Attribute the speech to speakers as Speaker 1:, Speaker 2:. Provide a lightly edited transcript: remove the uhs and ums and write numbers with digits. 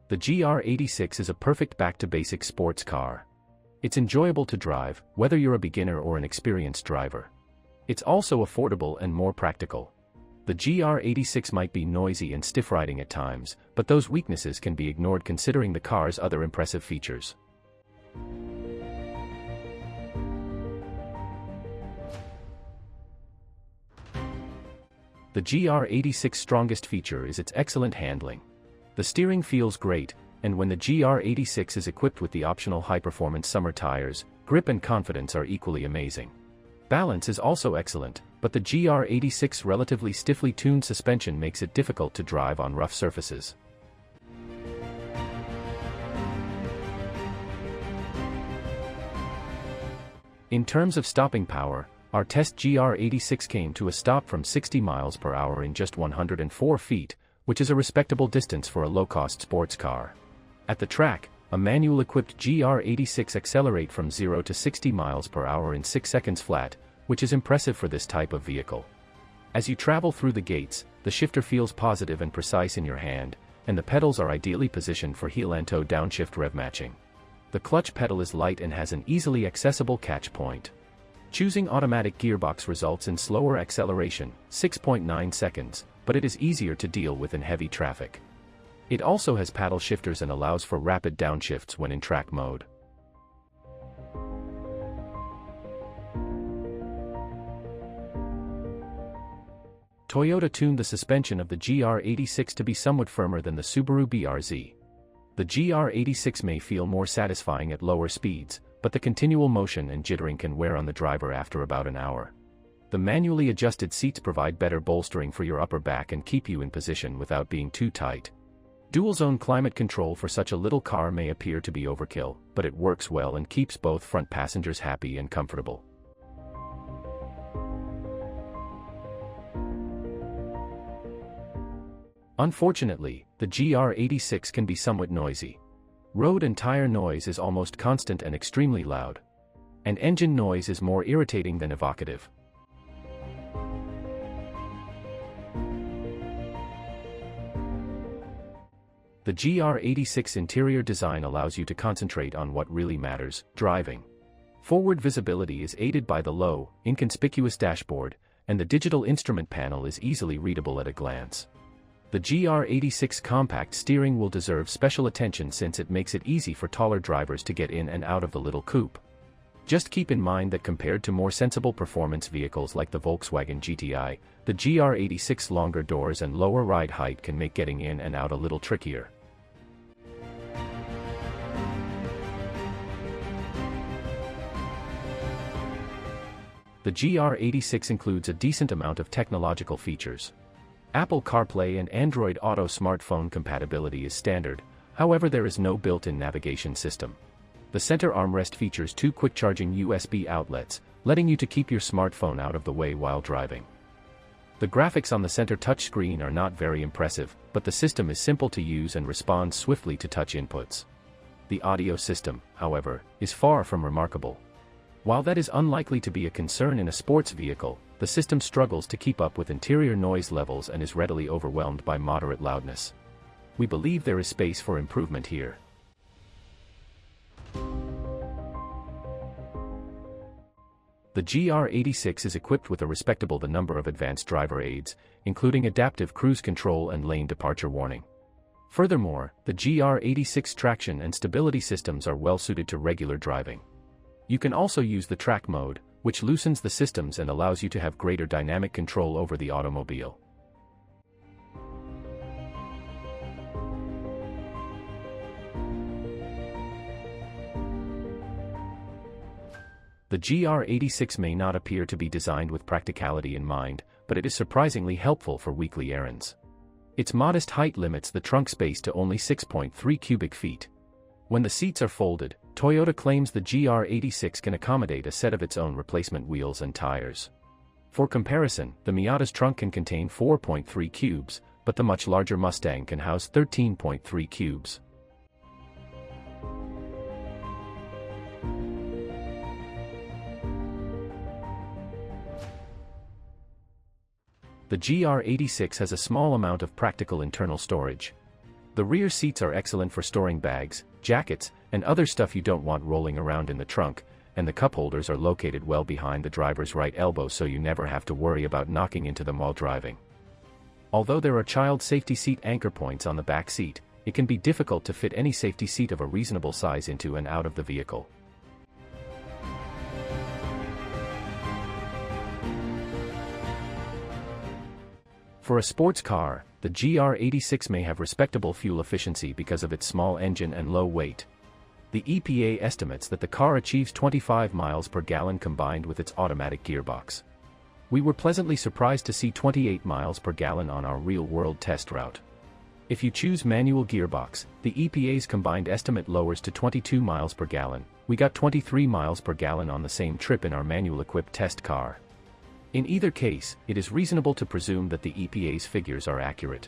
Speaker 1: The GR86 is a perfect back-to-basics sports car. It's enjoyable to drive, whether you're a beginner or an experienced driver. It's also affordable and more practical. The GR86 might be noisy and stiff riding at times, but those weaknesses can be ignored considering the car's other impressive features. The GR86's strongest feature is its excellent handling. The steering feels great, and when the GR86 is equipped with the optional high-performance summer tires, grip and confidence are equally amazing. Balance is also excellent, but the GR86's relatively stiffly tuned suspension makes it difficult to drive on rough surfaces. In terms of stopping power, our test GR86 came to a stop from 60 miles per hour in just 104 feet, which is a respectable distance for a low-cost sports car. At the track, a manual-equipped GR86 accelerate from 0 to 60 miles per hour in 6 seconds flat, which is impressive for this type of vehicle. As you travel through the gates, the shifter feels positive and precise in your hand, and the pedals are ideally positioned for heel and toe downshift rev matching. The clutch pedal is light and has an easily accessible catch point. Choosing automatic gearbox results in slower acceleration, 6.9 seconds, but it is easier to deal with in heavy traffic. It also has paddle shifters and allows for rapid downshifts when in track mode. Toyota tuned the suspension of the GR86 to be somewhat firmer than the Subaru BRZ. The GR86 may feel more satisfying at lower speeds, but the continual motion and jittering can wear on the driver after about an hour. The manually adjusted seats provide better bolstering for your upper back and keep you in position without being too tight. Dual-zone climate control for such a little car may appear to be overkill, but it works well and keeps both front passengers happy and comfortable. Unfortunately, the GR86 can be somewhat noisy. Road and tire noise is almost constant and extremely loud. And engine noise is more irritating than evocative. The GR86 interior design allows you to concentrate on what really matters, driving. Forward visibility is aided by the low, inconspicuous dashboard, and the digital instrument panel is easily readable at a glance. The GR86 compact steering will deserve special attention since it makes it easy for taller drivers to get in and out of the little coupe. Just keep in mind that compared to more sensible performance vehicles like the Volkswagen GTI, the GR86's longer doors and lower ride height can make getting in and out a little trickier. The GR86 includes a decent amount of technological features. Apple CarPlay and Android Auto smartphone compatibility is standard, however there is no built-in navigation system. The center armrest features 2 quick-charging USB outlets, letting you to keep your smartphone out of the way while driving. The graphics on the center touchscreen are not very impressive, but the system is simple to use and responds swiftly to touch inputs. The audio system, however, is far from remarkable. While that is unlikely to be a concern in a sports vehicle, the system struggles to keep up with interior noise levels and is readily overwhelmed by moderate loudness. We believe there is space for improvement here. The GR86 is equipped with a respectable number of advanced driver aids, including adaptive cruise control and lane departure warning. Furthermore, the GR86 traction and stability systems are well suited to regular driving. You can also use the track mode, which loosens the systems and allows you to have greater dynamic control over the automobile. The GR86 may not appear to be designed with practicality in mind, but it is surprisingly helpful for weekly errands. Its modest height limits the trunk space to only 6.3 cubic feet. When the seats are folded, Toyota claims the GR86 can accommodate a set of its own replacement wheels and tires. For comparison, the Miata's trunk can contain 4.3 cubes, but the much larger Mustang can house 13.3 cubes. The GR86 has a small amount of practical internal storage. The rear seats are excellent for storing bags, jackets, and other stuff you don't want rolling around in the trunk, and the cup holders are located well behind the driver's right elbow so you never have to worry about knocking into them while driving. Although there are child safety seat anchor points on the back seat, it can be difficult to fit any safety seat of a reasonable size into and out of the vehicle. For a sports car, the GR86 may have respectable fuel efficiency because of its small engine and low weight. The EPA estimates that the car achieves 25 miles per gallon combined with its automatic gearbox. We were pleasantly surprised to see 28 miles per gallon on our real-world test route. If you choose manual gearbox, the EPA's combined estimate lowers to 22 miles per gallon. We got 23 miles per gallon on the same trip in our manual-equipped test car. In either case, it is reasonable to presume that the EPA's figures are accurate.